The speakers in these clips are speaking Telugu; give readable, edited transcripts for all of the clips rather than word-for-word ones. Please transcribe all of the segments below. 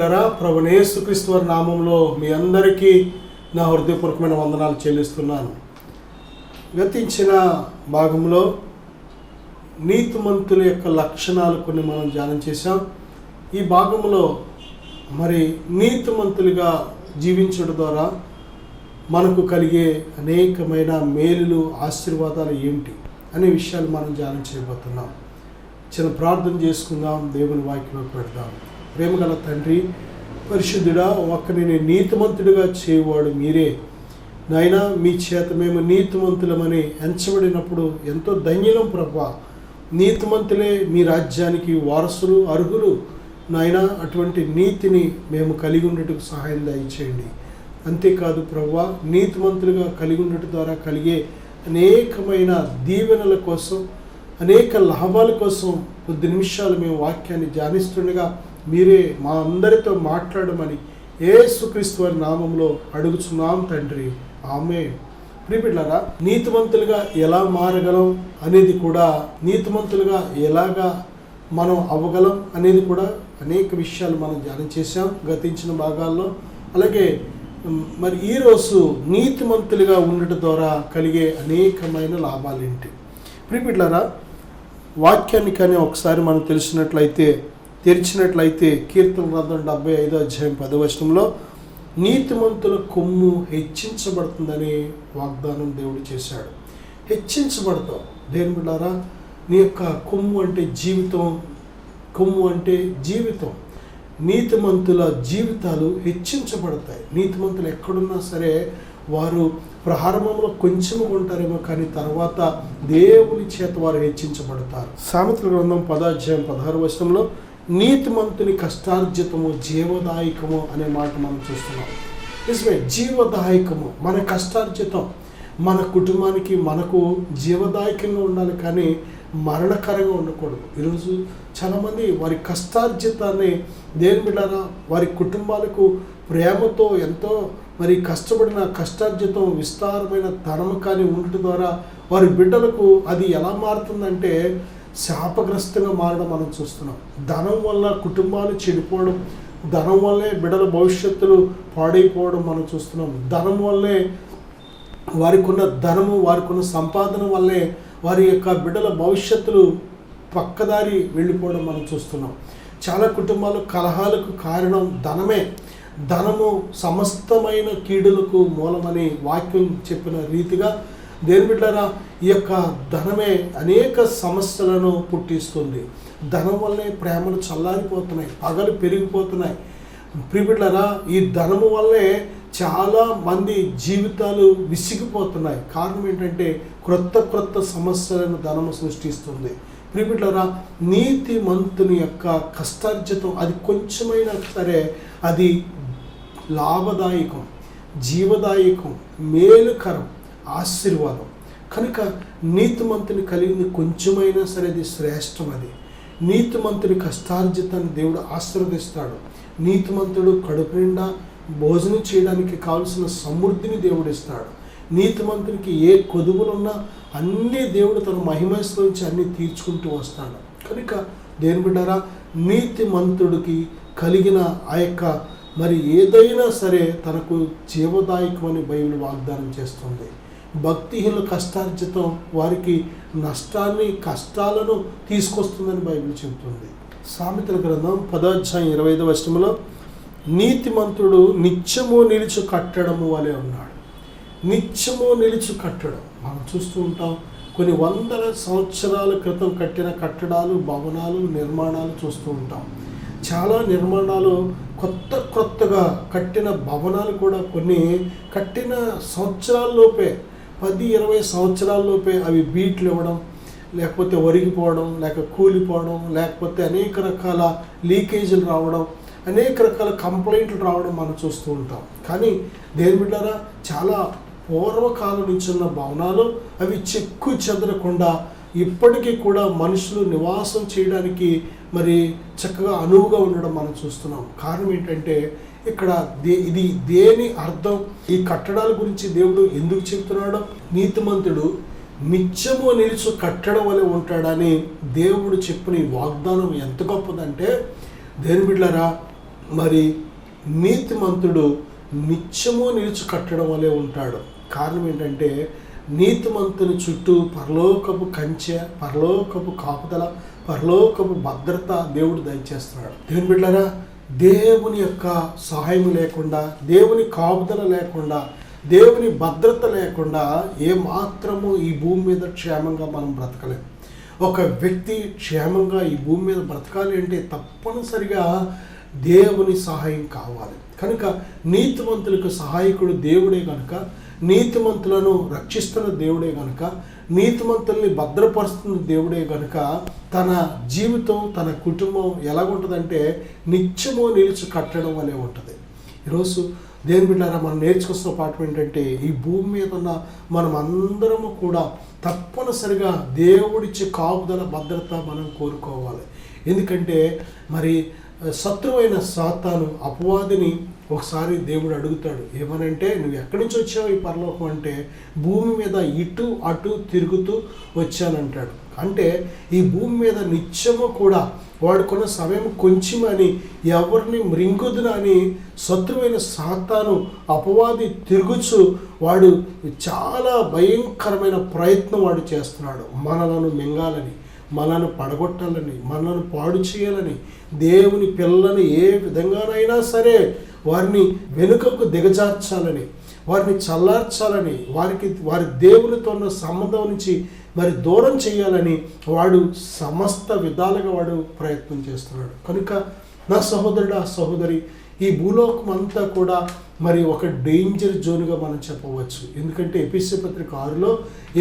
బిడ్డలారా, ప్రభువైన యేసుక్రీస్తు వారి నామంలో మీ అందరికీ నా హృదయపూర్వకమైన వందనాలు చెల్లిస్తున్నాను. గతించిన భాగంలో నీతిమంతుల యొక్క లక్షణాలు కొన్ని మనం ధ్యానం చేశాం. ఈ భాగంలో మరి నీతిమంతులుగా జీవించడం ద్వారా మనకు కలిగే అనేకమైన మేలులు, ఆశీర్వాదాలు ఏమిటి అనే విషయాలు మనం ధ్యానం చేయబోతున్నాం. చిన్న ప్రార్థన చేసుకుందాం, దేవుని వాక్యంలోకి పెడదాం. ప్రేమగల తండ్రి, పరిశుద్ధుడా, ఒక్కరిని నీతిమంతుడిగా చేయవాడు మీరే. నాయనా, మీ చేత మేము నీతిమంతులమని ఎంచబడినప్పుడు ఎంతో ధన్యులం ప్రభువా. నీతిమంతులే మీ రాజ్యానికి వారసులు, అర్హులు. నాయనా, అటువంటి నీతిని మేము కలిగి ఉండటకు సహాయం దయచేయండి. అంతేకాదు ప్రభువా, నీతిమంతులుగా కలిగి ఉండటం ద్వారా కలిగే అనేకమైన దీవెనల కోసం, అనేక లాభాల కోసం కొద్ది నిమిషాలు మేము వాక్యాన్ని ధ్యానిస్తుండగా మీరే మా అందరితో మాట్లాడమని యేసుక్రీస్తు వారి నామంలో అడుగుచున్నాం తండ్రి, ఆమేన్. ప్రియబిడ్డలారా, నీతిమంతులుగా ఎలా మారగలం అనేది కూడా, నీతిమంతులుగా ఎలాగా మనం అవ్వగలం అనేది కూడా అనేక విషయాలు మనం ధ్యానం చేశాం గతించిన భాగాల్లో. అలాగే మరి ఈరోజు నీతిమంతులుగా ఉండటం ద్వారా కలిగే అనేకమైన లాభాలు ఏంటి? ప్రియబిడ్డలారా, వాక్యాన్ని కానీ ఒకసారి మనం తెరిచినట్లయితే కీర్తన గ్రంథం 75వ అధ్యాయం 10వ వచనంలో నీతిమంతుల కొమ్ము హెచ్చించబడుతుందని వాగ్దానం దేవుడు చేశాడు. హెచ్చించబడతాం. దేవుని బిడ్డలారా, నీ యొక్క కొమ్ము అంటే జీవితం, కొమ్ము అంటే జీవితం. నీతిమంతుల జీవితాలు హెచ్చించబడతాయి. నీతిమంతులు ఎక్కడున్నా సరే వారు ప్రారంభంలో కొంచెము ఉంటారేమో, కానీ తర్వాత దేవుని చేత వారు హెచ్చించబడతారు. సామెతల గ్రంథం 10వ అధ్యాయం 16వ వచనంలో నీతిమంతుని కష్టార్జితము జీవదాయకము అనే మాట మనం చూస్తున్నాం. నిజమే, జీవదాయకము. మన కష్టార్జితం మన కుటుంబానికి, మనకు జీవదాయకంగా ఉండాలి, కానీ మరణకరంగా ఉండకూడదు. ఈరోజు చాలామంది వారి కష్టార్జితాన్ని, దేవుని బిడ్డలారా, వారి కుటుంబాలకు ప్రేమతో ఎంతో మరి కష్టపడిన కష్టార్జితం విస్తారమైన ధనం కానీ ఉండటం ద్వారా వారి బిడ్డలకు అది ఎలా మారుతుందంటే శాపగ్రస్తంగా మారడం మనం చూస్తున్నాం. ధనం వల్ల కుటుంబాలు చెడిపోవడం, ధనం వల్లే బిడ్డల భవిష్యత్తులు పాడైపోవడం మనం చూస్తున్నాం. ధనం వల్లే వారికి ఉన్న ధనము, వారికి ఉన్న సంపాదన వల్లే వారి యొక్క బిడ్డల భవిష్యత్తులు పక్కదారి వెళ్ళిపోవడం మనం చూస్తున్నాం. చాలా కుటుంబాలు కలహాలకు కారణం ధనమే. ధనము సమస్తమైన కీడులకు మూలమని వాక్యం చెప్పిన రీతిగా దేవుని బిడ్డలారా, ఈ యొక్క ధనమే అనేక సమస్యలను పుట్టిస్తుంది. ధనం వల్లే ప్రేమలు చల్లారిపోతున్నాయి, పగలు పెరిగిపోతున్నాయి. ప్రియబిడ్డలారా, ఈ ధనము వల్లే చాలా మంది జీవితాలు విసిగిపోతున్నాయి. కారణం ఏంటంటే క్రొత్త సమస్యలను ధనము సృష్టిస్తుంది. ప్రియబిడ్డలారా, నీతిమంతుని యొక్క కష్టార్జితం అది కొంచెమైనా సరే అది లాభదాయకం, జీవదాయకం, మేలుకరం, ఆశీర్వాదం. కనుక నీతిమంతుని కలిగింది కొంచెమైనా సరే అది శ్రేష్టం. అది నీతిమంతుని కష్టార్జితాన్ని దేవుడు ఆశీర్వదిస్తాడు. నీతిమంతుడు కడుపు నిండా భోజనం చేయడానికి కావలసిన సమృద్ధిని దేవుడు ఇస్తాడు. నీతిమంతునికి ఏ కొదువులున్నా అన్నీ దేవుడు తన మహిమలోంచి అన్నీ తీర్చుకుంటూ వస్తాడు. కనుక దేవుని బిడ్డలారా, నీతిమంతుడికి కలిగిన ఆ యొక్క మరి ఏదైనా సరే తనకు జీవదాయకమని బైబిల్ వాగ్దానం చేస్తుంది. భక్తిహీనుల కష్టార్జితం వారికి నష్టాన్ని, కష్టాలను తీసుకొస్తుందని బైబిల్ చెబుతుంది. సామెతల గ్రంథం 10వ అధ్యాయం 25వ వచనంలో నీతిమంతుడు నిత్యము నిలిచి కట్టడము వలె ఉన్నాడు. నిత్యము నిలిచి కట్టడం మనం చూస్తూ ఉంటాం. కొన్ని వందల సంవత్సరాల క్రితం కట్టిన కట్టడాలు, భవనాలు, నిర్మాణాలు చూస్తూ ఉంటాం. చాలా నిర్మాణాలు కొత్తగా కట్టిన భవనాలు కూడా కొన్ని కట్టిన సంవత్సరాల్లోపే, 10-20 సంవత్సరాల్లోపే అవి బీట్లు ఇవ్వడం, లేకపోతే ఒరిగిపోవడం, లేక కూలిపోవడం, లేకపోతే అనేక రకాల లీకేజీలు రావడం, అనేక రకాల కంప్లైంట్లు రావడం మనం చూస్తూ ఉంటాం. కానీ దేవుని బిడ్డలారా, చాలా పూర్వకాలం నుంచి ఉన్న భవనాలు అవి చెక్కు చెదరకుండా ఇప్పటికీ కూడా మనుషులు నివాసం చేయడానికి మరి చక్కగా అనువుగా ఉండడం మనం చూస్తున్నాం. కారణం ఏంటంటే ఇక్కడ ఇది దేని అర్థం, ఈ కట్టడాల గురించి దేవుడు ఎందుకు చెప్తున్నాడో, నీతిమంతుడు నిత్యము నిలిచి కట్టడం వలె ఉంటాడని దేవుడు చెప్పిన ఈ వాగ్దానం ఎంత గొప్పదంటే, దేవుని బిడ్డలారా, మరి నీతిమంతుడు నిత్యము నిలిచి కట్టడం వలె ఉంటాడు. కారణం ఏంటంటే నీతిమంతుని చుట్టూ పరలోకపు కంచె, పరలోకపు కాపుదల, పరలోకపు భద్రత దేవుడు దయచేస్తున్నాడు. దేవుని బిడ్డలారా, దేవుని యొక్క సహాయం లేకుండా, దేవుని కాపుదల లేకుండా, దేవుని భద్రత లేకుండా ఏమాత్రము ఈ భూమి మీద క్షేమంగా మనం బ్రతకలేము. ఒక వ్యక్తి క్షేమంగా ఈ భూమి మీద బ్రతకాలి అంటే తప్పనిసరిగా దేవుని సహాయం కావాలి. కనుక నీతిమంతులకు సహాయకుడు దేవుడే కనుక, నీతిమంతులను రక్షిస్తున్న దేవుడే కనుక, నీతిమంతుల్ని భద్రపరుస్తున్న దేవుడే కనుక తన జీవితం, తన కుటుంబం ఎలాగుంటుందంటే నిత్యము నిలిచి కట్టడం వలె ఉంటుంది. ఈరోజు దేవుని బిడ్డలారా, మనం నేర్చుకొస్తున్న పాఠం ఏంటంటే ఈ భూమి మీద ఉన్న మనం అందరము కూడా తప్పనిసరిగా దేవుడిచ్చే కాపుదల, భద్రత మనం కోరుకోవాలి. ఎందుకంటే మరి శత్రువైన సాతాను, అపవాదిని ఒకసారి దేవుడు అడుగుతాడు, ఏమనంటే నువ్వు ఎక్కడి నుంచి వచ్చావు ఈ పరలోకం అంటే, భూమి మీద ఇటు అటు తిరుగుతూ వచ్చానంటాడు. అంటే ఈ భూమి మీద నిత్యము కూడా వాడుకున్న సమయం కొంచెమని, ఎవరిని మృంగుదునని శత్రువైన సాతాను, అపవాది తిరుగుచు వాడు చాలా భయంకరమైన ప్రయత్నం వాడు చేస్తున్నాడు. మనలను మింగాలని, మనను పడగొట్టాలని, మనను పాడు చేయాలని, దేవుని పిల్లలను ఏ విధంగానైనా సరే వారిని వెనుకకు దిగజార్చాలని, వారిని చల్లార్చాలని, వారి దేవునితో ఉన్న సంబంధం నుంచి మరి దూరం చేయాలని వాడు సమస్త విధాలుగా వాడు ప్రయత్నం చేస్తున్నాడు. కనుక నా సహోదరుడు, ఆ సహోదరి, ఈ భూలోకం అంతా కూడా మరి ఒక డేంజర్ జోన్గా మనం చెప్పవచ్చు. ఎందుకంటే ఎఫెసీ పత్రిక 6లో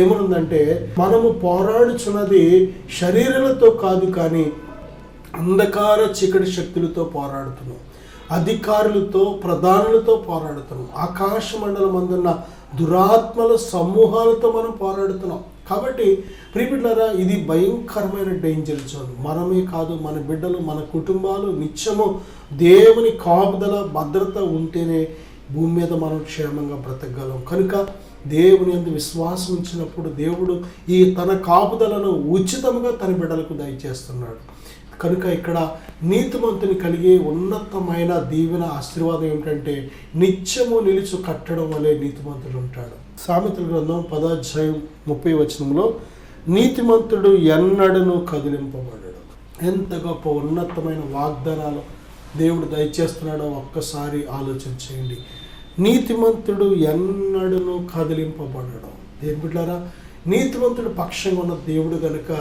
ఏమనుందంటే, మనము పోరాడుచున్నది శరీరాలతో కాదు కానీ అంధకార చీకటి శక్తులతో పోరాడుతున్నాం, అధికారులతో, ప్రధానులతో పోరాడుతున్నాం, ఆకాశ మండలం అందున్న దురాత్మల సమూహాలతో మనం పోరాడుతున్నాం. కాబట్టి ప్రియబిడ్డలారా, ఇది భయంకరమైన డేంజర్ జోన్. మనమే కాదు, మన బిడ్డలు, మన కుటుంబాలు నిత్యము దేవుని కాపుదల, భద్రత ఉంటేనే భూమి మీద మనం క్షేమంగా బ్రతకగలం. కనుక దేవుని యందు విశ్వాసం ఉంచినప్పుడు దేవుడు ఈ తన కాపుదలను ఉచితంగా తన బిడ్డలకు దయచేస్తున్నాడు. కనుక ఇక్కడ నీతిమంతుని కలిగే ఉన్నతమైన దీవెన, ఆశీర్వాదం ఏమిటంటే నిత్యము నిలిచి కట్టడం వలె నీతిమంతుడు ఉంటాడు. సామెతల గ్రంథం 10వ అధ్యాయం 30వ వచనంలో, నీతిమంతుడు ఎన్నడను కదిలింపబడడు. ఎంత గొప్ప ఉన్నతమైన వాగ్దానాలు దేవుడు దయచేస్తున్నాడో ఒక్కసారి ఆలోచన చేయండి. నీతిమంతుడు ఎన్నడను కదిలింపబడడు. దేవుని బిడ్డలారా, నీతిమంతుడు పక్షంగా ఉన్న దేవుడు కనుక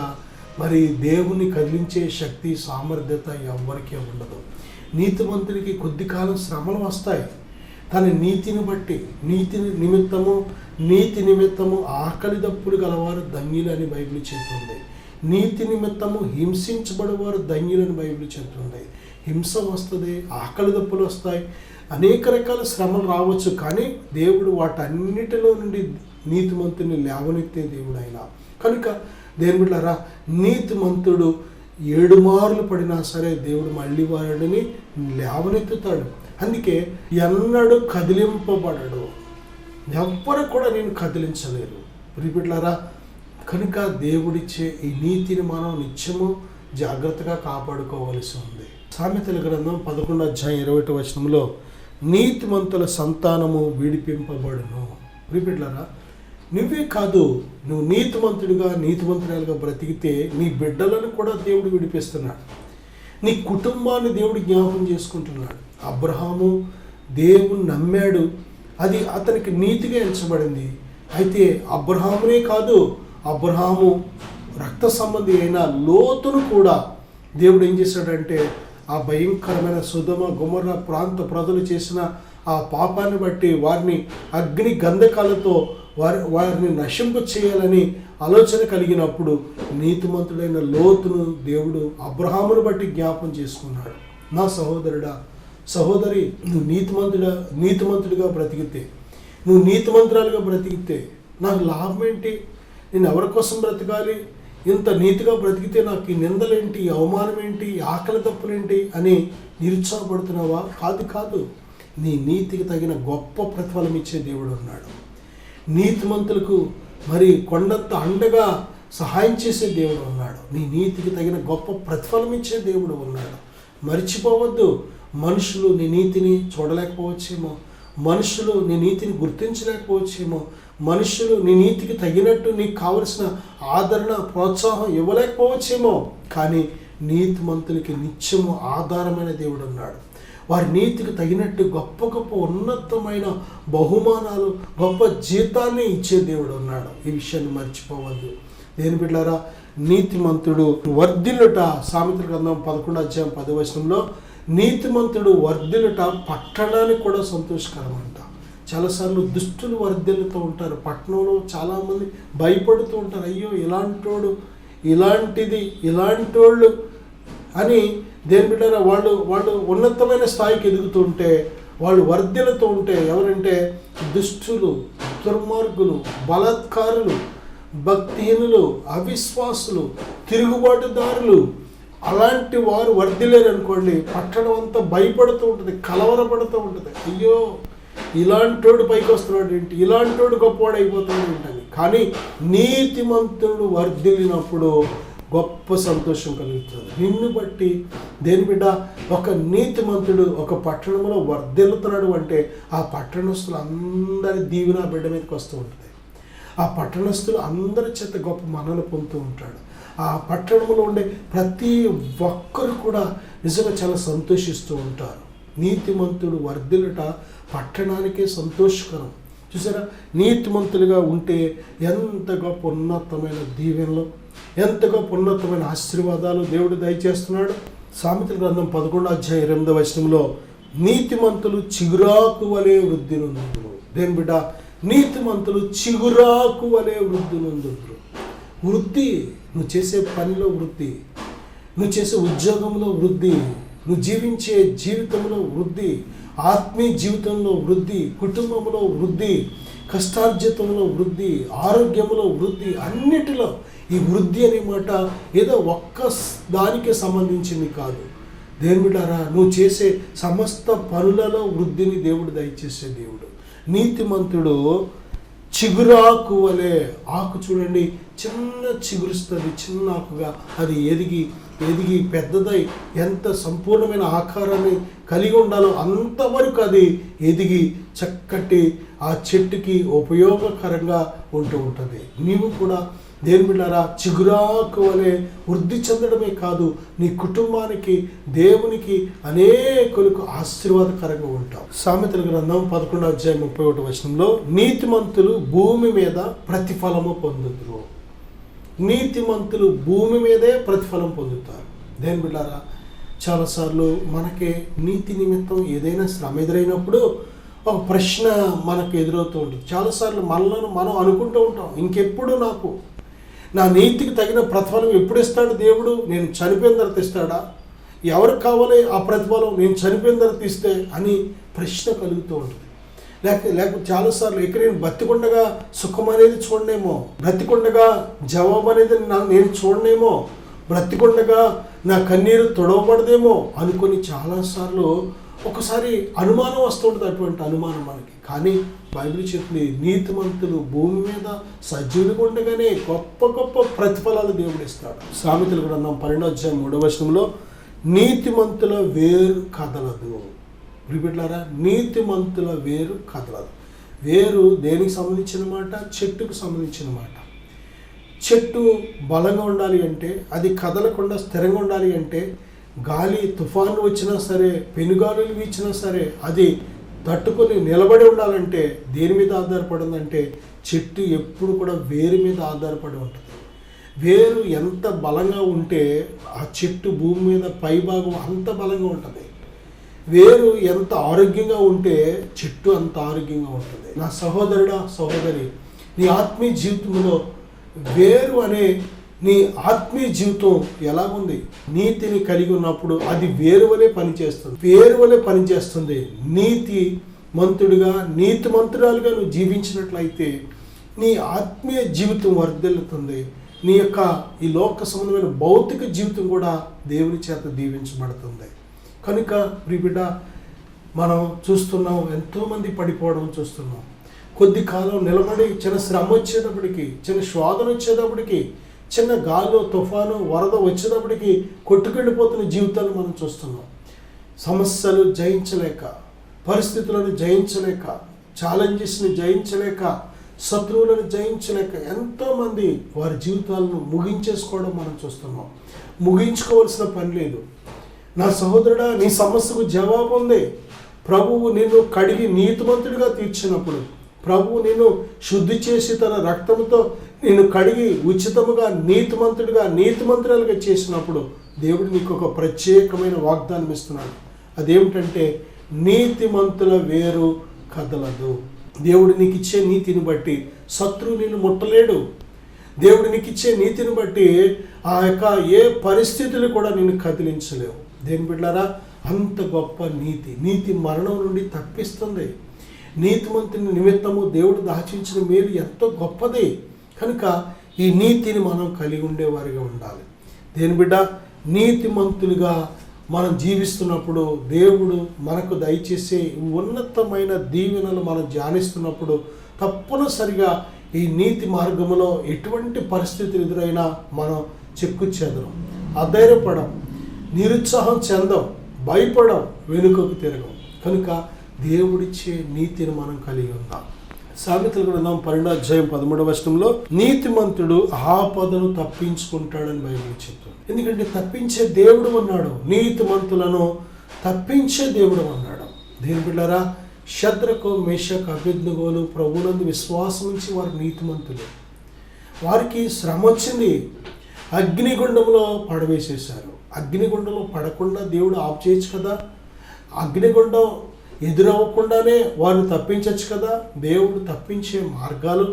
మరి దేవుని కదిలించే శక్తి, సామర్థ్యత ఎవ్వరికీ ఉండదు. నీతిమంతుడికి కొద్ది కాలం శ్రమలు వస్తాయి. తన నీతిని బట్టి, నీతి నిమిత్తము ఆకలి దప్పులు గలవారు ధన్యులని బైబిల్ చెబుతుంది. నీతి నిమిత్తము హింసించబడేవారు ధన్యులని బైబిల్ చెబుతుంది. హింస వస్తుంది, ఆకలి దప్పులు వస్తాయి, అనేక రకాల శ్రమలు రావచ్చు. కానీ దేవుడు వాటన్నిటిలో నుండి నీతిమంతుని లేవనెత్తే దేవుడు ఆయన. కనుక దేవుని బిడ్డలారా, నీతిమంతుడు 7 మార్లు పడినా సరే దేవుడు మళ్ళీ వాడిని లేవనెత్తుతాడు. అందుకే ఎన్నడూ కదిలింపబడడు. ఎవ్వరు కూడా నేను కదిలించలేరు. బిడ్డలారా, కనుక దేవుడిచ్చే ఈ నీతిని మనం నిత్యము జాగ్రత్తగా కాపాడుకోవలసి ఉంది. సామెతల గ్రంథం 11వ అధ్యాయం 21వ వచనంలో, నీతిమంతుల సంతానము విడిపింపబడును. బిడ్డలారా, నువ్వే కాదు, నువ్వు నీతిమంతురాలుగా బ్రతికితే నీ బిడ్డలను కూడా దేవుడు విడిపిస్తున్నాడు. నీ కుటుంబాన్ని దేవుడు జ్ఞాపకం చేసుకుంటున్నాడు. అబ్రహాము దేవుని నమ్మాడు, అది అతనికి నీతిగా ఎంచబడింది. అయితే అబ్రహామునే కాదు, అబ్రహాము రక్త సంబంధి అయిన లోతును కూడా దేవుడు ఏం చేశాడంటే, ఆ భయంకరమైన సొదొమ గొమొర్రా ప్రాంత ప్రజలు చేసిన ఆ పాపాన్ని బట్టి వారిని అగ్ని గంధకాలతో వారిని నశింప చేయాలని ఆలోచన కలిగినప్పుడు నీతిమంతుడైన లోతును దేవుడు అబ్రహామును బట్టి జ్ఞాపం చేసుకున్నాడు. నా సహోదరుడా, సహోదరి, నువ్వు నీతిమంతుడిగా బ్రతికితే, నువ్వు నీతిమంతురాలుగా బ్రతికితే నాకు లాభం ఏంటి? నేను ఎవరి కోసం బ్రతకాలి? ఇంత నీతిగా బ్రతికితే నాకు ఈ నిందలేంటి, ఈ అవమానం ఏంటి, ఈ ఆకలి తప్పులేంటి అని నిరుత్సాహపడుతున్నావా? కాదు. నీ నీతికి తగిన గొప్ప ప్రతిఫలం ఇచ్చే దేవుడు ఉన్నాడు. నీతిమంతులకు మరి కొండంత అండగా సహాయం చేసే దేవుడు ఉన్నాడు. నీ నీతికి తగిన గొప్ప ప్రతిఫలం ఇచ్చే దేవుడు ఉన్నాడు. మర్చిపోవద్దు. మనుషులు నీ నీతిని చూడలేకపోవచ్చేమో, మనుషులు నీ నీతిని గుర్తించలేకపోవచ్చేమో, మనుషులు నీ నీతికి తగినట్టు నీకు కావలసిన ఆదరణ ప్రోత్సాహం ఇవ్వలేకపోవచ్చేమో, కానీ నీతిమంతులకి నిత్యము ఆధారమైన దేవుడు ఉన్నాడు. వారి నీతికి తగినట్టు గొప్ప గొప్ప ఉన్నతమైన బహుమానాలు, గొప్ప జీతాన్ని ఇచ్చే దేవుడు ఉన్నాడు. ఈ విషయాన్ని మర్చిపోవద్దు. దేని బిడ్డారా, నీతిమంతుడు వర్ధిల్లుట, సామెతల గ్రంథం 11:10 నీతిమంతుడు వర్ధిల్లుట పట్టణానికి కూడా సంతోషకరమంట. చాలాసార్లు దుష్టులు వర్ధిల్లుతూ ఉంటారు. పట్టణంలో చాలామంది భయపడుతూ ఉంటారు, అయ్యో ఇలాంటోడు, ఇలాంటోళ్ళు అని. దేని బిడ్డారా, వాళ్ళు ఉన్నతమైన స్థాయికి ఎదుగుతుంటే, వాళ్ళు వర్ధిల్లుతూ ఉంటే, ఎవరంటే దుష్టులు, దుర్మార్గులు, బలాత్కారులు, భక్తిహీనులు, అవిశ్వాసులు, తిరుగుబాటుదారులు, అలాంటి వారు వర్ధిల్లేరు అనుకోండి, పట్టణం అంతా భయపడుతూ ఉంటుంది, కలవరపడుతూ ఉంటుంది. అయ్యో ఇలాంటోడు పైకి వస్తున్నాడు ఏంటి, ఇలాంటోడు గొప్పవాడు అయిపోతున్నాడు ఏంటని. కానీ నీతిమంతుడు వర్ధిల్లినప్పుడు గొప్ప సంతోషం కలుగుతుంది. నిన్ను బట్టి దేని బిడ్డ, ఒక నీతిమంతుడు ఒక పట్టణంలో వర్ధిల్లుతున్నాడు అంటే ఆ పట్టణస్తులు అందరి దీవెన బిడ్డ మీదకి వస్తూ ఉంటుంది. ఆ పట్టణస్తులు అందరి చేత గొప్ప మన్నలు పొందుతూ ఉంటాడు. ఆ పట్టణంలో ఉండే ప్రతి ఒక్కరు కూడా నిజంగా చాలా సంతోషిస్తూ ఉంటారు. నీతిమంతుడు వర్ధిల్లుట పట్టణానికే సంతోషకరం. చూసారా, నీతిమంతులుగా ఉంటే ఎంత గొప్ప ఉన్నతమైన దీవెనలు, ఎంత గొప్ప ఉన్నతమైన ఆశీర్వాదాలు దేవుడు దయచేస్తున్నాడు. సామెతల గ్రంథం 11:8 నీతిమంతులు చిగురాకు వలె వృద్ధి నొందుదురు. దేని బిడ్డ, నీతిమంతులు చిగురాకు వలె వృద్ధి నొందుదురు. వృద్ధి, నువ్వు చేసే పనిలో వృద్ధి, నువ్వు చేసే ఉద్యోగంలో వృద్ధి, నువ్వు జీవించే జీవితంలో వృద్ధి, ఆత్మీయ జీవితంలో వృద్ధి, కుటుంబంలో వృద్ధి, కష్టార్జితంలో వృద్ధి, ఆరోగ్యంలో వృద్ధి, అన్నిటిలో ఈ వృద్ధి అనే మాట ఏదో ఒక్క దానికి సంబంధించింది కాదు. దేవుని బిడ్డారా, నువ్వు చేసే సమస్త పనులలో వృద్ధిని దేవుడు దయచేసే దేవుడు. నీతిమంతుడు చిగురాకు వలె, ఆకు చూడండి చిన్న చిగురుస్తుంది, చిన్న ఆకుగా అది ఎదిగి పెద్దదై ఎంత సంపూర్ణమైన ఆకారాన్ని కలిగి ఉండాలో అంతవరకు అది ఎదిగి చక్కటి ఆ చెట్టుకి ఉపయోగకరంగా ఉంటూ ఉంటుంది. నీవు కూడా దేవుని బిడ్డారా చిగురాకు వలె వృద్ధి చెందడమే కాదు, నీ కుటుంబానికి, దేవునికి, అనేకులకు ఆశీర్వాదకరంగా ఉంటావు. సామెతల గ్రంథం 11:31 నీతిమంతులు భూమి మీద ప్రతిఫలము పొందుతారు. నీతిమంతులు భూమి మీదే ప్రతిఫలం పొందుతారు. దేవుని బిడ్డారా, చాలాసార్లు మనకే నీతి నిమిత్తం ఏదైనా శ్రమ ఎదురైనప్పుడు ఒక ప్రశ్న మనకు ఎదురవుతూ ఉంటుంది. చాలాసార్లు మనలను మనం అనుకుంటూ ఉంటాం, ఇంకెప్పుడు నాకు నా నీతికి తగిన ప్రతిఫలం ఎప్పుడు ఇస్తాడు దేవుడు? నేను చనిపోయిన తర్వాత ఇస్తాడా? ఎవరికి కావాలి ఆ ప్రతిఫలం? నేను చనిపోయిన తర్వాత ఇస్తే అని ప్రశ్న కలుగుతూ ఉంటుంది. లేకపోతే చాలాసార్లు ఇక్కడ నేను బ్రతికుండగా సుఖం అనేది చూడనేమో, బ్రతికుండగా జవాబు అనేది నేను చూడనేమో, బ్రతికుండగా నా కన్నీరు తొడవబడదేమో అనుకొని చాలాసార్లు ఒకసారి అనుమానం వస్తుంటుంది. అటువంటి అనుమానం మనకి. కానీ బైబిల్ చెప్తుంది, నీతిమంతులు భూమి మీద సజీవులుగా ఉండగానే గొప్ప గొప్ప ప్రతిఫలాలు దేవుడు ఇస్తాడు. సామెతల గ్రంథం 12:3 నీతిమంతుల వేరు కదలదు. బిడ్డలారా, నీతిమంతుల వేరు కదలదు. వేరు దేనికి సంబంధించిన మాట? చెట్టుకు సంబంధించిన మాట. చెట్టు బలంగా ఉండాలి అంటే, అది కదలకుండా స్థిరంగా ఉండాలి అంటే, గాలి తుఫాను వచ్చినా సరే, పెనుగాలులు వీచినా సరే అది తట్టుకొని నిలబడి ఉండాలంటే దేని మీద ఆధారపడి ఉందంటే చెట్టు ఎప్పుడు కూడా వేరు మీద ఆధారపడి ఉంటుంది. వేరు ఎంత బలంగా ఉంటే ఆ చెట్టు భూమి మీద పైభాగం అంత బలంగా ఉంటుంది. వేరు ఎంత ఆరోగ్యంగా ఉంటే చెట్టు అంత ఆరోగ్యంగా ఉంటుంది. నా సహోదరుడా, సహోదరి, నీ ఆత్మీయ జీవితంలో వేరు అనే నీ ఆత్మీయ జీవితం ఎలాగుంది? నీతిని కలిగి ఉన్నప్పుడు అది వేరు వలె పనిచేస్తుంది. నీతి మంతుడిగా, నీతి మంతురాలుగా నువ్వు జీవించినట్లయితే నీ ఆత్మీయ జీవితం వర్ధిల్లుతుంది. నీ యొక్క ఈ లోక సంబంధమైన భౌతిక జీవితం కూడా దేవుని చేత దీవించబడుతుంది. కనుక ప్రియబిడ్డ, మనం చూస్తున్నాం, ఎంతోమంది పడిపోవడం చూస్తున్నాం. కొద్ది కాలం నిలబడి చిన్న శ్రమ వచ్చేటప్పటికి, చిన్న శోధన వచ్చేటప్పటికి, చిన్న గాలి, తుఫాను, వరద వచ్చేటప్పటికి కొట్టుకెళ్ళిపోతున్న జీవితాన్ని మనం చూస్తున్నాం. సమస్యలు జయించలేక, పరిస్థితులను జయించలేక, ఛాలెంజెస్ని జయించలేక, శత్రువులను జయించలేక ఎంతోమంది వారి జీవితాలను ముగించేసుకోవడం మనం చూస్తున్నాం. ముగించుకోవాల్సిన పని లేదు. నా సహోదరుడా, నీ సమస్యకు జవాబు ఉంది. ప్రభువు నిన్ను కడిగి నీతిమంతుడిగా తీర్చినప్పుడు, ప్రభువు నిన్ను శుద్ధి చేసి తన రక్తంతో నిన్ను కడిగి ఉచితముగా నీతిమంతురాలుగా చేసినప్పుడు దేవుడు నీకు ఒక ప్రత్యేకమైన వాగ్దానం ఇస్తున్నాడు. అదేమిటంటే, నీతిమంతుల వేరు కదలదు. దేవుడు నీకు ఇచ్చే నీతిని బట్టి శత్రువు నిన్ను ముట్టలేడు. దేవుడు నీకు ఇచ్చే నీతిని బట్టి ఆ యొక్క ఏ పరిస్థితులు కూడా నిన్ను కదిలించలేవు. దేని బిడ్డలారా, అంత గొప్ప నీతి మరణం నుండి తప్పిస్తుంది. నీతిమంతుని నిమిత్తము దేవుడు దాచించిన మేలు ఎంతో గొప్పది. కనుక ఈ నీతిని మనం కలిగి ఉండేవారిగా ఉండాలి. దేని బిడ్డ, నీతిమంతులుగా మనం జీవిస్తున్నప్పుడు దేవుడు మనకు దయచేసే ఉన్నతమైన దీవెనలు మనం ధ్యానిస్తున్నప్పుడు తప్పనిసరిగా ఈ నీతి మార్గంలో ఎటువంటి పరిస్థితులు ఎదురైనా మనం చెక్కు చెదరం, అధైర్యపడం, నిరుత్సాహం చెందం, భయపడం, వెనుకకు తిరగం. కనుక దేవుడిచ్చే నీతిని మనం కలిగి ఉన్నాం. సామెతల గ్రంథం 12:13 నీతిమంతుడు ఆపదను తప్పించుకుంటాడని బైబిల్ చెప్తుంది. ఎందుకంటే తప్పించే దేవుడు అన్నాడు, నీతిమంతులను తప్పించే దేవుడు అన్నాడు. దేని బిడ్డలారా, శద్రకు, మేషకు, అబేద్నెగోలు ప్రభువునందు విశ్వాసం ఉంచి వారు నీతిమంతులు. వారికి శ్రమ వచ్చింది, అగ్నిగుండంలో పడవేసేశారు. అగ్నిగుండంలో పడకుండా దేవుడు ఆఫ్ చేయొచ్చు కదా. అగ్నిగుండం ఎదురవ్వకుండానే వారిని తప్పించవచ్చు కదా. దేవుడు తప్పించే మార్గాలు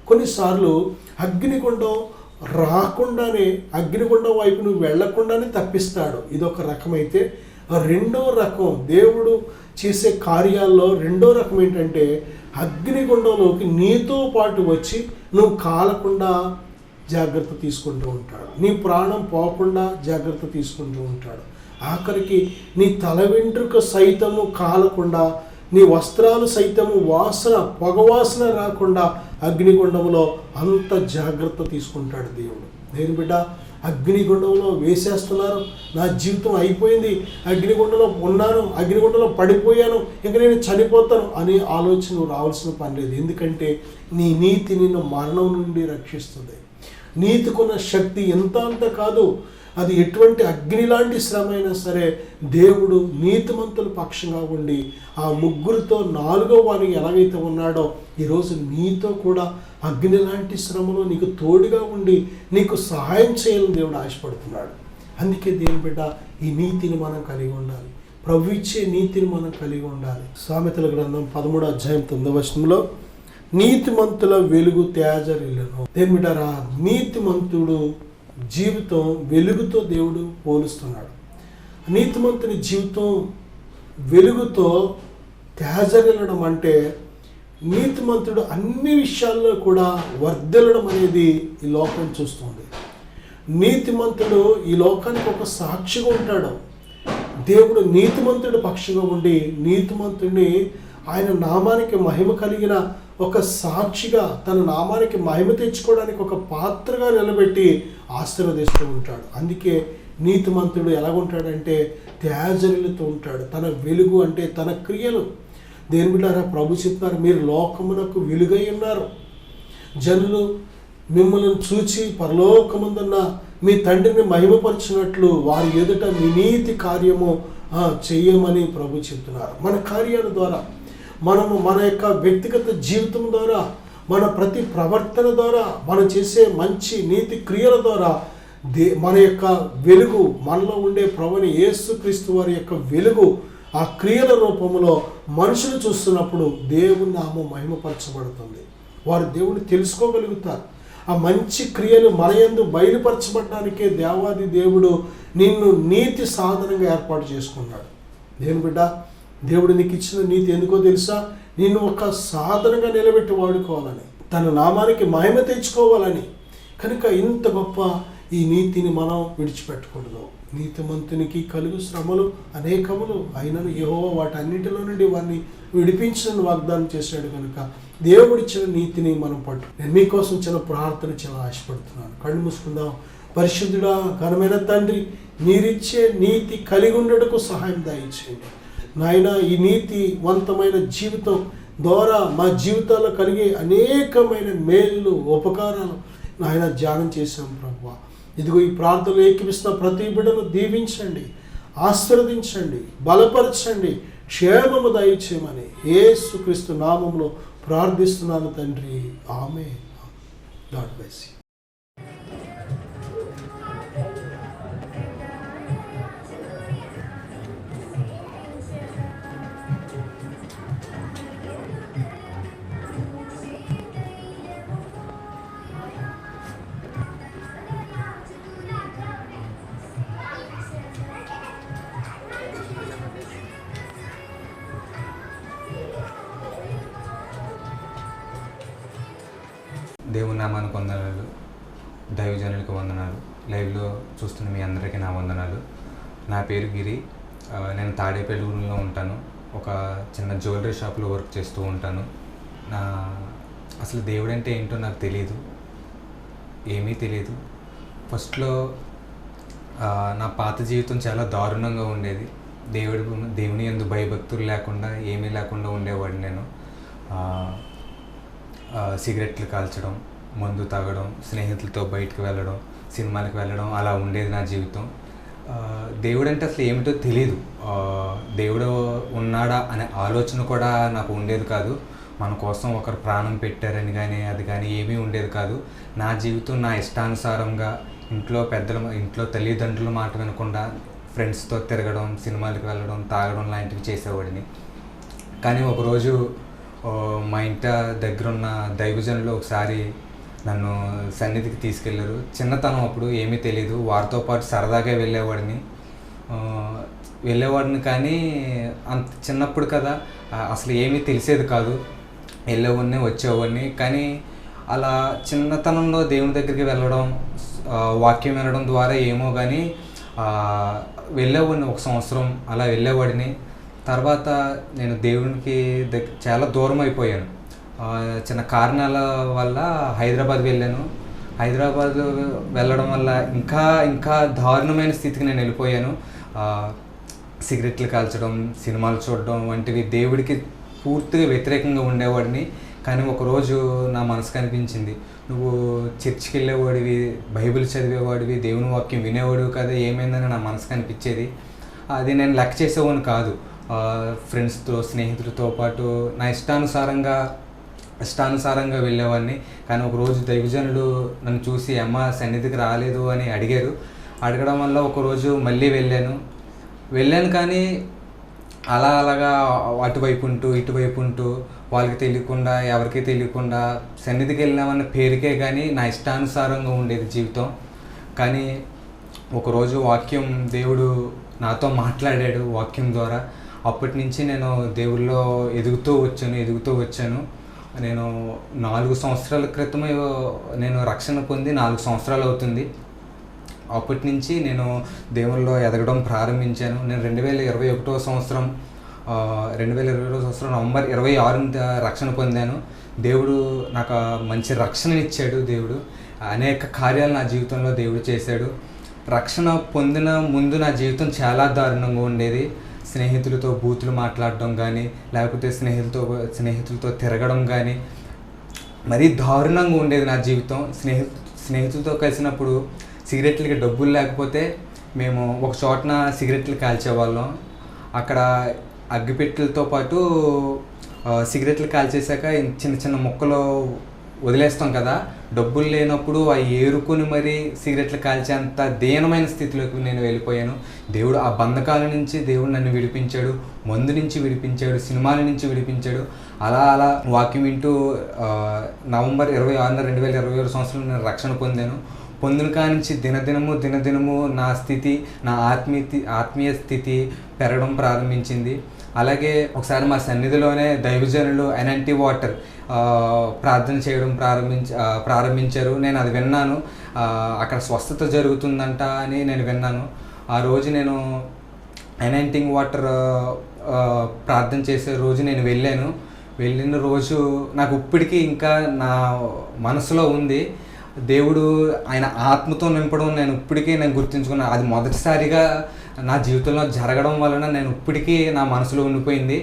కొన్నిసార్లు అగ్నిగుండం రాకుండానే, అగ్నిగుండం వైపు నువ్వు వెళ్లకుండానే తప్పిస్తాడు. ఇదొక రకమైతే, రెండో రకం దేవుడు చేసే కార్యాల్లో రెండో రకం ఏంటంటే, అగ్నిగుండంలోకి నీతో పాటు వచ్చి నువ్వు కాలకుండా జాగ్రత్త తీసుకుంటూ ఉంటాడు. నీ ప్రాణం పోకుండా జాగ్రత్త తీసుకుంటూ ఉంటాడు. ఆఖరికి నీ తల వెంట్రుక సైతము కాలకుండా, నీ వస్త్రాలు సైతము పొగవాసన రాకుండా అగ్నిగుండంలో అంత జాగ్రత్త తీసుకుంటాడు దేవుడు. దేని బిడ్డ, అగ్నిగుండంలో వేసేస్తున్నారు, నా జీవితం అయిపోయింది, అగ్నిగుండంలో ఉన్నాను, అగ్నిగుండంలో పడిపోయాను, ఇంక నేను చనిపోతాను అనే ఆలోచన రావాల్సిన పని లేదు. ఎందుకంటే నీ నీతి నిన్ను మరణం నుండి రక్షిస్తుంది. నీతికున్న శక్తి ఎంత అంత కాదు. అది ఎటువంటి అగ్ని లాంటి శ్రమ అయినా సరే దేవుడు నీతిమంతుల పక్షంగా ఉండి ఆ ముగ్గురితో నాలుగో వారు ఎలాగైతే ఉన్నాడో ఈరోజు నీతో కూడా అగ్ని లాంటి శ్రమలో నీకు తోడుగా ఉండి నీకు సహాయం చేయాలని దేవుడు ఆశపడుతున్నాడు. అందుకే దేవుని బిడ్డ, ఈ నీతిని మనం కలిగి ఉండాలి. ప్రభు ఇచ్చే నీతిని మనం కలిగి ఉండాలి. సామెతల గ్రంథం 13:9 నీతిమంతుల వెలుగు తేజరిల్లును. దేని బిడ్డారా, నీతిమంతుడు జీవితం వెలుగుతో దేవుడు పోలుస్తున్నాడు. నీతిమంతుని జీవితం వెలుగుతో తేజరిల్లడం అంటే నీతిమంతుడు అన్ని విషయాల్లో కూడా వర్ధిల్లడం అనేది ఈ లోకం చూస్తుంది. నీతిమంతుడు ఈ లోకానికి ఒక సాక్షిగా ఉంటాడు. దేవుడు నీతిమంతుడి పక్షంగా ఉండి నీతిమంతుడిని ఆయన నామానికి మహిమ కలిగిన ఒక సాక్షిగా, తన నామానికి మహిమ తెచ్చుకోవడానికి ఒక పాత్రగా నిలబెట్టి ఆశీర్వదిస్తూ ఉంటాడు. అందుకే నీతిమంతుడు ఎలాగుంటాడంటే తేజరిల్లుతూ ఉంటాడు. తన వెలుగు అంటే తన క్రియలు. దేని బిడ్డారా, ప్రభు చెప్తున్నారు, మీరు లోకమునకు వెలుగై ఉన్నారు. జనులు మిమ్మల్ని చూచి పరలోకముందున్న మీ తండ్రిని మహిమపరిచినట్లు వారి ఎదుట మీ నీతి కార్యము చెయ్యమని ప్రభు చెప్తున్నారు. మన కార్యాల ద్వారా, మనము మన యొక్క వ్యక్తిగత జీవితం ద్వారా, మన ప్రతి ప్రవర్తన ద్వారా, మనం చేసే మంచి నీతి క్రియల ద్వారా మన యొక్క వెలుగు, మనలో ఉండే ప్రభుని యేసుక్రీస్తు వారి యొక్క వెలుగు ఆ క్రియల రూపంలో మనుషులు చూస్తున్నప్పుడు దేవుని నామం మహిమపరచబడుతుంది. వారు దేవుని తెలుసుకోగలుగుతారు. ఆ మంచి క్రియలు మన యందు బయలుపరచబడడానికే దేవాది దేవుడు నిన్ను నీతి సాధనంగా ఏర్పాటు చేసుకున్నాడు. దేని బిడ్డ, దేవుడు నీకు ఇచ్చిన నీతి ఎందుకో తెలుసా? నిన్ను ఒక సాధనంగా నిలబెట్టి వాడుకోవాలని, తన నామానికి మహిమ తెచ్చుకోవాలని. కనుక ఇంత గొప్ప ఈ నీతిని మనం విడిచిపెట్టకూడదు. నీతిమంతునికి కలుగు శ్రమలు అనేకములు అయినను యెహోవా వాటన్నిటిలో నుండి వారిని విడిపించిన వాగ్దానం చేశాడు. కనుక దేవుడిచ్చిన నీతిని మనం పట్టు. నేను మీకోసం చిన్న ప్రార్థన చాలా ఆశపడుతున్నాను. కళ్ళు మూసుకుందాం. పరిశుద్ధుడా ఘనమైన తండ్రి, మీరిచ్చే నీతి కలిగి ఉండటకు సహాయం దయచేయండి నాయన. ఈ నీతివంతమైన జీవితం ద్వారా మా జీవితాల్లో కలిగే అనేకమైన మేళ్ళు ఉపకారాలు నాయన ధ్యానం చేశాం ప్రభువా. ఇదిగో ఈ ప్రాంతంలో ఏకీపిస్తున్న ప్రతి బిడ్డను దీవించండి, ఆశీర్వదించండి, బలపరచండి, క్షేమము దయచేయమని యేసుక్రీస్తు నామములో ప్రార్థిస్తున్నాను తండ్రి. ఆమేన్. God bless you. దేవుని నామానికి వందనాలు, దైవజనులకు వందనాలు, లైవ్లో చూస్తున్న మీ అందరికీ నా వందనాలు. నా పేరు గిరి. నేను తాడేపల్లిలో ఉంటాను. ఒక చిన్న జ్యువెలరీ షాప్లో వర్క్ చేస్తూ ఉంటాను. అసలు దేవుడు అంటే ఏంటో నాకు తెలియదు, ఏమీ తెలియదు. ఫస్ట్లో నా పాత జీవితం చాలా దారుణంగా ఉండేది. దేవుని యందు భయభక్తులు లేకుండా ఏమీ లేకుండా ఉండేవాడిని నేను. సిగరెట్లు కాల్చడం, మందు తాగడం, స్నేహితులతో బయటకు వెళ్ళడం, సినిమాలకు వెళ్ళడం, అలా ఉండేది నా జీవితం. దేవుడు అంటే అసలు ఏమిటో తెలియదు. దేవుడు ఉన్నాడా అనే ఆలోచన కూడా నాకు ఉండేది కాదు. మన కోసం ఒకరు ప్రాణం పెట్టారని కానీ అది కానీ ఏమీ ఉండేది కాదు. నా జీవితం నా ఇష్టానుసారంగా ఇంట్లో తల్లిదండ్రుల మాట వినకుండా ఫ్రెండ్స్తో తిరగడం, సినిమాలకు వెళ్ళడం, తాగడం లాంటివి చేసేవాడిని. కానీ ఒకరోజు మా ఇంటి దగ్గరున్న దైవజనులు ఒకసారి నన్ను సన్నిధికి తీసుకెళ్ళారు. చిన్నతనం అప్పుడు ఏమీ తెలియదు. వారితో పాటు సరదాగా వెళ్ళేవాడిని కానీ అంత చిన్నప్పుడు కదా, అసలు ఏమీ తెలిసేది కాదు. వెళ్ళేవాడిని, వచ్చేవాడిని. కానీ అలా చిన్నతనంలో దేవుని దగ్గరికి వెళ్ళడం, వాక్యం వినడం ద్వారా ఏమో కానీ వెళ్ళేవాడిని. 1 సంవత్సరం అలా వెళ్ళేవాడిని. తర్వాత నేను దేవునికి చాలా దూరం అయిపోయాను. చిన్న కారణాల వల్ల హైదరాబాద్ వెళ్ళాను. హైదరాబాద్ వెళ్ళడం వల్ల ఇంకా దారుణమైన స్థితికి నేను వెళ్ళిపోయాను. సిగరెట్లు కాల్చడం, సినిమాలు చూడడం వంటివి దేవుడికి పూర్తిగా వ్యతిరేకంగా ఉండేవాడిని. కానీ ఒకరోజు నా మనసుకు అనిపించింది, నువ్వు చర్చికి వెళ్ళేవాడివి, బైబిల్ చదివేవాడివి, దేవుని వాక్యం వినేవాడివి కదా, ఏమైందని నా మనసుకు అనిపించేది. అది నేను లెక్క చేసేవాడిని కాదు. ఫ్రెండ్స్తో, స్నేహితులతో పాటు నా ఇష్టానుసారంగా వెళ్ళేవాడిని. కానీ ఒకరోజు దైవజనులు నన్ను చూసి అమ్మ సన్నిధికి రాలేదు అని అడగడం వల్ల ఒకరోజు మళ్ళీ వెళ్ళాను. కానీ అలాగా అటువైపు ఉంటూ వాళ్ళకి తెలియకుండా, ఎవరికీ తెలియకుండా సన్నిధికి వెళ్ళామన్న పేరుకే కానీ నా ఇష్టానుసారంగా ఉండేది జీవితం. కానీ ఒకరోజు దేవుడు నాతో మాట్లాడాడు వాక్యం ద్వారా. అప్పటి నుంచి నేను దేవుళ్ళో ఎదుగుతూ వచ్చాను. నేను 4 సంవత్సరాల క్రితమే నేను రక్షణ పొంది 4 సంవత్సరాలు అవుతుంది. అప్పటి నుంచి నేను దేవుళ్ళో ఎదగడం ప్రారంభించాను. నేను 2021 సంవత్సరం నవంబర్ 26 రక్షణ పొందాను. దేవుడు నాకు మంచి రక్షణనిచ్చాడు. దేవుడు అనేక కార్యాలు నా జీవితంలో దేవుడు చేశాడు. రక్షణ పొందిన ముందు నా జీవితం చాలా దారుణంగా ఉండేది. స్నేహితులతో బూతులు మాట్లాడడం కానీ, లేకపోతే స్నేహితులతో తిరగడం కానీ మరీ దారుణంగా ఉండేది నా జీవితం. స్నేహితులతో కలిసినప్పుడు సిగరెట్లకి డబ్బులు లేకపోతే మేము ఒక చోటన సిగరెట్లు కాల్చేవాళ్ళం. అక్కడ అగ్గిపెట్టెలతో పాటు సిగరెట్లు కాల్చేసాక చిన్న చిన్న ముక్కలు వదిలేస్తాం కదా, డబ్బులు లేనప్పుడు అవి ఏరుకొని మరీ సిగరెట్లు కాల్చేంత దీనమైన స్థితిలోకి నేను వెళ్ళిపోయాను. దేవుడు ఆ బంధకాల నుంచి దేవుడు నన్ను విడిపించాడు, మందు నుంచి విడిపించాడు, సినిమాల నుంచి విడిపించాడు. అలా వాక్యం వింటూ నవంబర్ 26, 2021 సంవత్సరంలో నేను రక్షణ పొందిన కానించి దినదినము నా ఆత్మీయ స్థితి పెరగడం ప్రారంభించింది. అలాగే ఒకసారి మా సన్నిధిలోనే దైవజనులు ఎన్ఎన్టీ వాటర్ ప్రార్థన చేయడం ప్రారంభించారు. నేను అది విన్నాను. అక్కడ స్వస్థత జరుగుతుందంట అని నేను విన్నాను. ఆ రోజు నేను ఎన్ఎన్టింగ్ వాటర్ ప్రార్థన చేసే రోజు నేను వెళ్ళిన రోజు నాకు ఇప్పటికీ ఇంకా నా మనసులో ఉంది. దేవుడు ఆయన ఆత్మతో నింపడం నేను ఇప్పటికీ గుర్తుంచుకున్నాను. అది మొదటిసారిగా నా జీవితంలో జరగడం వలన నేను ఇప్పటికీ నా మనసులో ఉండిపోయింది.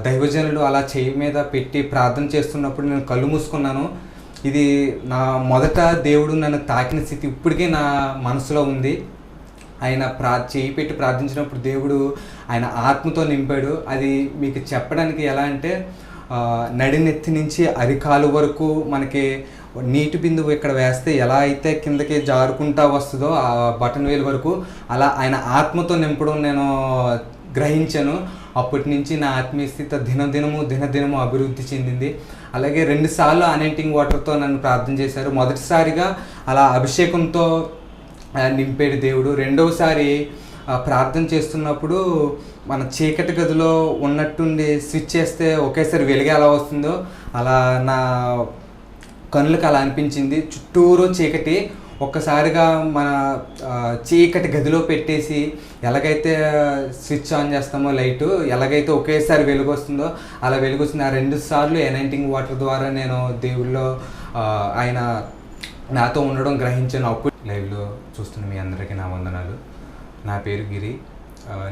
దైవజనులు అలా చెయ్యి మీద పెట్టి ప్రార్థన చేస్తున్నప్పుడు నేను కళ్ళు మూసుకున్నాను. ఇది నా మొదట దేవుడు నన్ను తాకిన స్థితి ఇప్పటికీ నా మనసులో ఉంది. ఆయన చెయ్యి పెట్టి ప్రార్థించినప్పుడు దేవుడు ఆయన ఆత్మతో నింపాడు. అది మీకు చెప్పడానికి ఎలా అంటే, నడినెత్తి నుంచి అరికాలు వరకు మనకి నీటి బిందువు ఇక్కడ వేస్తే ఎలా అయితే కిందకి జారుకుంటా వస్తుందో ఆ బటన్ వేలు వరకు, అలా ఆయన ఆత్మతో నింపడం నేను గ్రహించాను. అప్పటి నుంచి నా ఆత్మీయ స్థితి దినదినము అభివృద్ధి చెందింది. అలాగే 2 సార్లు అనెంటింగ్ వాటర్తో నన్ను ప్రార్థన చేశారు. మొదటిసారిగా అలా అభిషేకంతో నింపేడు దేవుడు. రెండవసారి ప్రార్థన చేస్తున్నప్పుడు మన చీకటి గదిలో ఉన్నట్టుండి స్విచ్ చేస్తే ఒకేసారి వెలుగు ఎలా వస్తుందో అలా నా కనులకు అలా అనిపించింది. చుట్టూరు చీకటి, ఒక్కసారిగా మన చీకటి గదిలో పెట్టేసి ఎలాగైతే స్విచ్ ఆన్ చేస్తామో లైటు, ఎలాగైతే ఒకేసారి వెలుగు వస్తుందో అలా వెలుగు వస్తుంది. ఆ 2 సార్లు ఎనైటింగ్ వాటర్ ద్వారా నేను దేవుళ్ళో ఆయన నాతో ఉండడం గ్రహించాను. అప్పుడు లైవ్లో చూస్తున్న మీ అందరికీ నా వందనాలు. నా పేరు గిరి.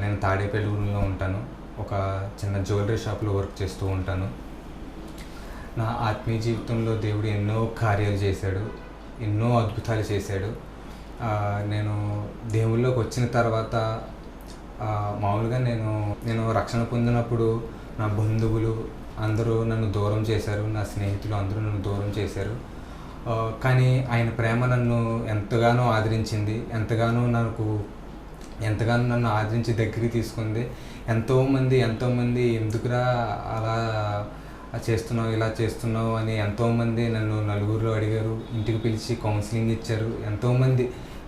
నేను తాడేపల్లిలో ఉంటాను. ఒక చిన్న జ్యువెలరీ షాప్లో వర్క్ చేస్తూ ఉంటాను. నా ఆత్మీయ జీవితంలో దేవుడు ఎన్నో కార్యాలు చేశాడు, ఎన్నో అద్భుతాలు చేశాడు. నేను దేవుళ్ళలోకి వచ్చిన తర్వాత మామూలుగా నేను రక్షణ పొందినప్పుడు నా బంధువులు అందరూ నన్ను దూరం చేశారు, నా స్నేహితులు అందరూ నన్ను దూరం చేశారు. కానీ ఆయన ప్రేమ నన్ను ఎంతగానో ఆదరించింది, ఎంతగానో నన్ను ఆదరించి దగ్గరికి తీసుకుంది. ఎంతోమంది ఎందుకురా అలా చేస్తున్నావు, ఇలా చేస్తున్నావు అని ఎంతోమంది నన్ను నలుగురిలో అడిగారు, ఇంటికి పిలిచి కౌన్సిలింగ్ ఇచ్చారు. ఎంతోమంది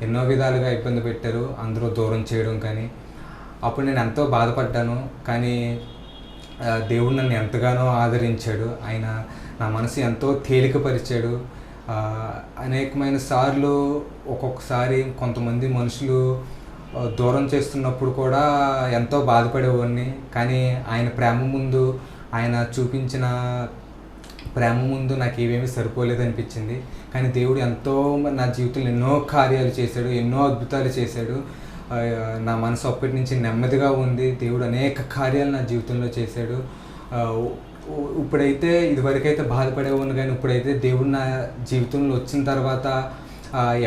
ఎన్నో విధాలుగా ఇబ్బంది పెట్టారు, అందరూ దూరం చేయడం. కానీ అప్పుడు నేను ఎంతో బాధపడ్డాను. కానీ దేవుడు నన్ను ఎంతగానో ఆదరించాడు. ఆయన నా మనసు ఎంతో తేలికపరిచాడు. అనేకమైన సార్లు ఒక్కొక్కసారి కొంతమంది మనుషులు దూరం చేస్తున్నప్పుడు కూడా ఎంతో బాధపడేవాడిని. కానీ ఆయన చూపించిన ప్రేమ ముందు నాకు ఏమేమి సరిపోలేదనిపించింది. కానీ దేవుడు నా జీవితంలో ఎన్నో కార్యాలు చేశాడు, ఎన్నో అద్భుతాలు చేశాడు. నా మనసు అప్పటి నుంచి నెమ్మదిగా ఉంది. దేవుడు అనేక కార్యాలు నా జీవితంలో చేశాడు. ఇప్పుడైతే ఇదివరకైతే బాధపడేవాడిని, కానీ ఇప్పుడైతే దేవుడు నా జీవితంలో వచ్చిన తర్వాత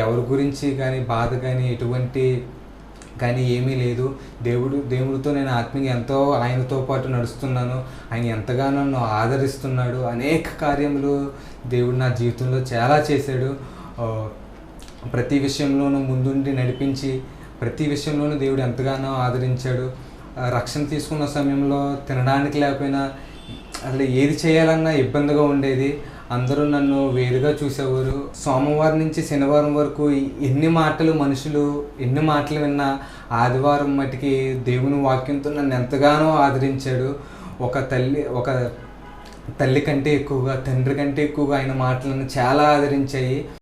ఎవరి గురించి కానీ బాధ కానీ ఎటువంటి కానీ ఏమీ లేదు. దేవుడితో నేను ఆత్మీయంగా ఎంతో ఆయనతో పాటు నడుస్తున్నాను. ఆయన ఎంతగానో నన్ను ఆదరిస్తున్నాడు. అనేక కార్యములు దేవుడు నా జీవితంలో చాలా చేశాడు. ప్రతి విషయంలోనూ ముందుండి నడిపించి ప్రతి విషయంలోనూ దేవుడు ఎంతగానో ఆదరించాడు. రక్షణ తీసుకున్న సమయంలో తినడానికి లేకపోయినా అసలు ఏది చేయాలన్నా ఇబ్బందిగా ఉండేది. అందరూ నన్ను వేరుగా చూసేవారు. సోమవారం నుంచి శనివారం వరకు ఎన్ని మాటలు విన్నా ఆదివారం మటుకి దేవుని వాక్యంతో నన్ను ఎంతగానో ఆదరించాడు. ఒక తల్లి కంటే ఎక్కువగా, తండ్రి కంటే ఎక్కువగా ఆయన మాటలను చాలా ఆదరించాయి.